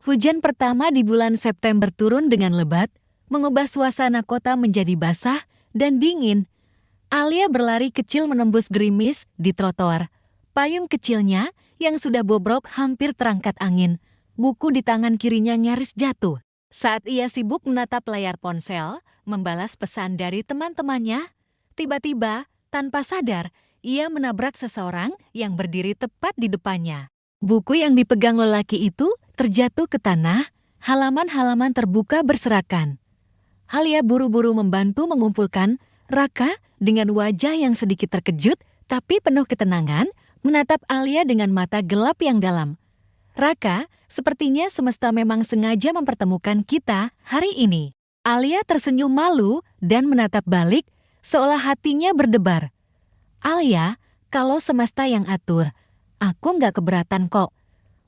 Hujan pertama di bulan September turun dengan lebat, mengubah suasana kota menjadi basah dan dingin. Alia berlari kecil menembus gerimis di trotoar. Payung kecilnya yang sudah bobrok hampir terangkat angin. Buku di tangan kirinya nyaris jatuh. Saat ia sibuk menatap layar ponsel, membalas pesan dari teman-temannya, tiba-tiba, tanpa sadar, ia menabrak seseorang yang berdiri tepat di depannya. Buku yang dipegang lelaki itu terjatuh ke tanah, halaman-halaman terbuka berserakan. Alia buru-buru membantu mengumpulkan. Raka, dengan wajah yang sedikit terkejut tapi penuh ketenangan, menatap Alia dengan mata gelap yang dalam. Raka, sepertinya semesta memang sengaja mempertemukan kita hari ini. Alia tersenyum malu dan menatap balik, seolah hatinya berdebar. Alia, kalau semesta yang atur, aku nggak keberatan kok.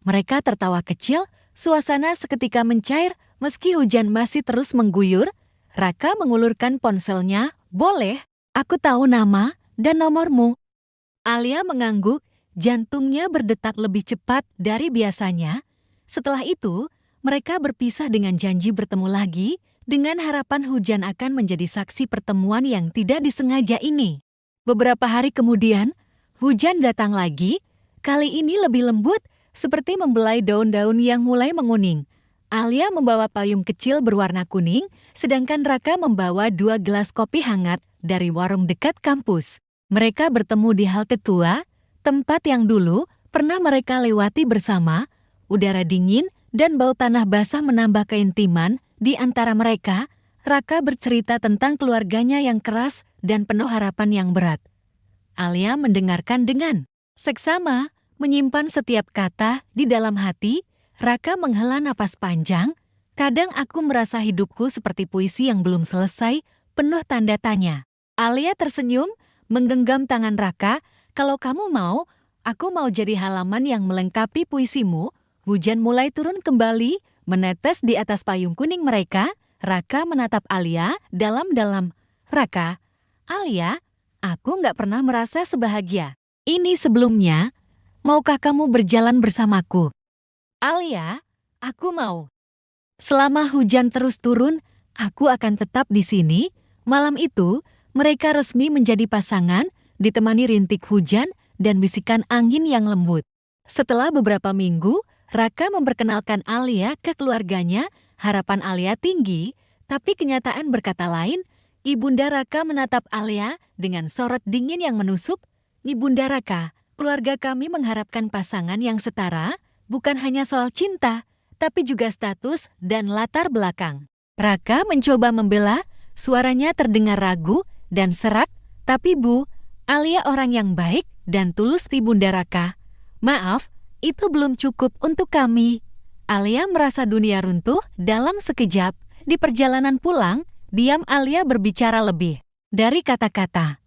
Mereka tertawa kecil, suasana seketika mencair meski hujan masih terus mengguyur. Raka mengulurkan ponselnya. Boleh, aku tahu nama dan nomormu. Alia mengangguk, jantungnya berdetak lebih cepat dari biasanya. Setelah itu, mereka berpisah dengan janji bertemu lagi, dengan harapan hujan akan menjadi saksi pertemuan yang tidak disengaja ini. Beberapa hari kemudian, hujan datang lagi, kali ini lebih lembut, seperti membelai daun-daun yang mulai menguning. Alia membawa payung kecil berwarna kuning, sedangkan Raka membawa 2 gelas kopi hangat dari warung dekat kampus. Mereka bertemu di halte tua, tempat yang dulu pernah mereka lewati bersama. Udara dingin dan bau tanah basah menambah keintiman di antara mereka. Raka bercerita tentang keluarganya yang keras dan penuh harapan yang berat. Alia mendengarkan dengan seksama, menyimpan setiap kata di dalam hati. Raka menghela napas panjang. Kadang aku merasa hidupku seperti puisi yang belum selesai, penuh tanda tanya. Alia tersenyum, menggenggam tangan Raka. Kalau kamu mau, aku mau jadi halaman yang melengkapi puisimu. Hujan mulai turun kembali, menetes di atas payung kuning mereka. Raka menatap Alia dalam-dalam. Raka, Alia, aku nggak pernah merasa sebahagia ini sebelumnya. Maukah kamu berjalan bersamaku? Alia, aku mau. Selama hujan terus turun, aku akan tetap di sini. Malam itu, mereka resmi menjadi pasangan, ditemani rintik hujan dan bisikan angin yang lembut. Setelah beberapa minggu, Raka memperkenalkan Alia ke keluarganya. Harapan Alia tinggi, tapi kenyataan berkata lain. Ibunda Raka menatap Alia dengan sorot dingin yang menusuk. Ibunda Raka, keluarga kami mengharapkan pasangan yang setara, bukan hanya soal cinta, tapi juga status dan latar belakang. Raka mencoba membela, suaranya terdengar ragu dan serak, tapi Bu, Alia orang yang baik dan tulus di Bunda Raka. Maaf, itu belum cukup untuk kami. Alia merasa dunia runtuh dalam sekejap. Di perjalanan pulang, diam Alia berbicara lebih dari kata-kata.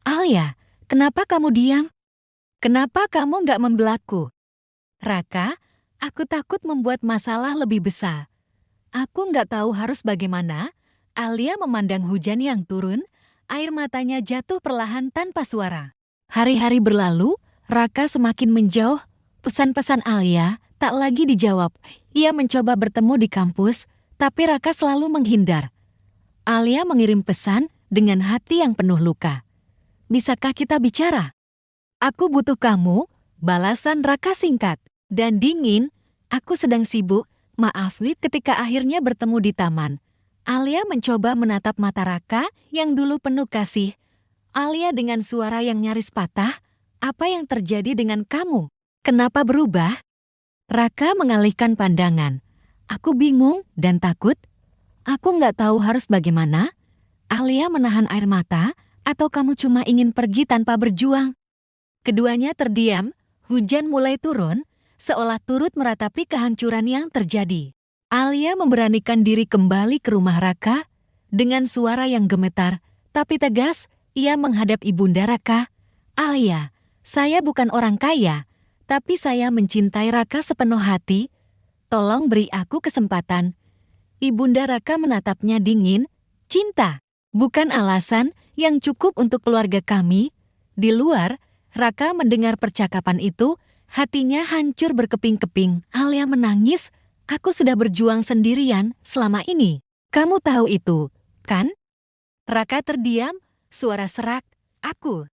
Alia, kenapa kamu diam? Kenapa kamu nggak membelaku? Raka, aku takut membuat masalah lebih besar. Aku nggak tahu harus bagaimana. Alia memandang hujan yang turun, air matanya jatuh perlahan tanpa suara. Hari-hari berlalu, Raka semakin menjauh. Pesan-pesan Alia tak lagi dijawab. Ia mencoba bertemu di kampus, tapi Raka selalu menghindar. Alia mengirim pesan dengan hati yang penuh luka. Bisakah kita bicara? Aku butuh kamu, balasan Raka singkat. Dan dingin, aku sedang sibuk, maaf Wit ketika akhirnya bertemu di taman. Alia mencoba menatap mata Raka yang dulu penuh kasih. Alia dengan suara yang nyaris patah, apa yang terjadi dengan kamu? Kenapa berubah? Raka mengalihkan pandangan. Aku bingung dan takut. Aku nggak tahu harus bagaimana. Alia menahan air mata, atau kamu cuma ingin pergi tanpa berjuang? Keduanya terdiam, hujan mulai turun, seolah turut meratapi kehancuran yang terjadi. Alia memberanikan diri kembali ke rumah Raka. Dengan suara yang gemetar, tapi tegas, ia menghadap ibunda Raka. Alia, saya bukan orang kaya, tapi saya mencintai Raka sepenuh hati. Tolong beri aku kesempatan. Ibunda Raka menatapnya dingin. Cinta, bukan alasan yang cukup untuk keluarga kami. Di luar, Raka mendengar percakapan itu, hatinya hancur berkeping-keping. Alia menangis. Aku sudah berjuang sendirian selama ini. Kamu tahu itu, kan? Raka terdiam, suara serak, aku.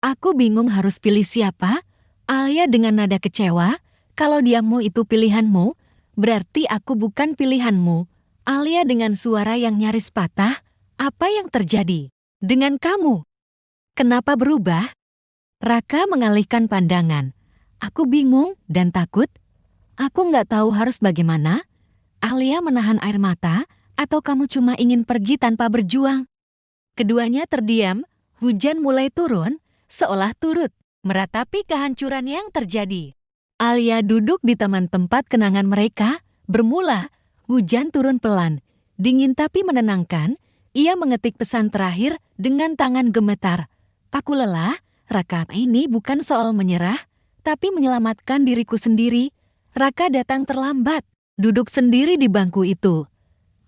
Aku bingung harus pilih siapa. Alia dengan nada kecewa, kalau diammu itu pilihanmu, berarti aku bukan pilihanmu. Alia dengan suara yang nyaris patah, apa yang terjadi dengan kamu? Kenapa berubah? Raka mengalihkan pandangan. Aku bingung dan takut. Aku nggak tahu harus bagaimana. Alia menahan air mata, atau kamu cuma ingin pergi tanpa berjuang? Keduanya terdiam, hujan mulai turun, seolah turut meratapi kehancuran yang terjadi. Alia duduk di taman tempat kenangan mereka, bermula, hujan turun pelan, dingin tapi menenangkan, ia mengetik pesan terakhir dengan tangan gemetar. Aku lelah, Raka, ini bukan soal menyerah, tapi menyelamatkan diriku sendiri. Raka datang terlambat, duduk sendiri di bangku itu.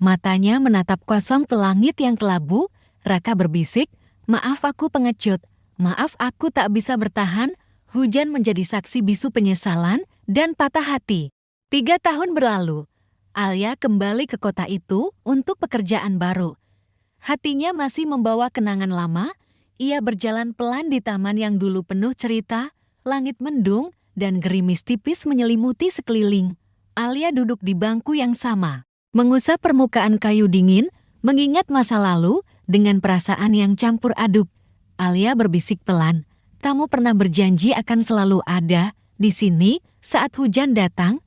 Matanya menatap kosong ke langit yang kelabu. Raka berbisik, maaf aku pengecut, maaf aku tak bisa bertahan. Hujan menjadi saksi bisu penyesalan dan patah hati. 3 tahun berlalu, Alia kembali ke kota itu untuk pekerjaan baru. Hatinya masih membawa kenangan lama. Ia berjalan pelan di taman yang dulu penuh cerita, langit mendung, dan gerimis tipis menyelimuti sekeliling. Alia duduk di bangku yang sama, mengusap permukaan kayu dingin, mengingat masa lalu dengan perasaan yang campur aduk. Alia berbisik pelan, kamu pernah berjanji akan selalu ada di sini saat hujan datang,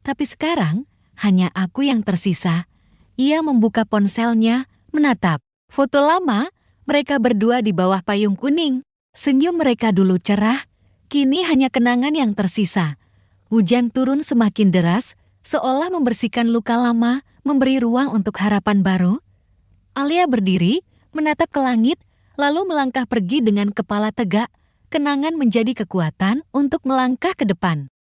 tapi sekarang hanya aku yang tersisa. Ia membuka ponselnya, menatap foto lama, mereka berdua di bawah payung kuning. Senyum mereka dulu cerah, kini hanya kenangan yang tersisa. Hujan turun semakin deras, seolah membersihkan luka lama, memberi ruang untuk harapan baru. Alia berdiri, menatap ke langit, lalu melangkah pergi dengan kepala tegak. Kenangan menjadi kekuatan untuk melangkah ke depan.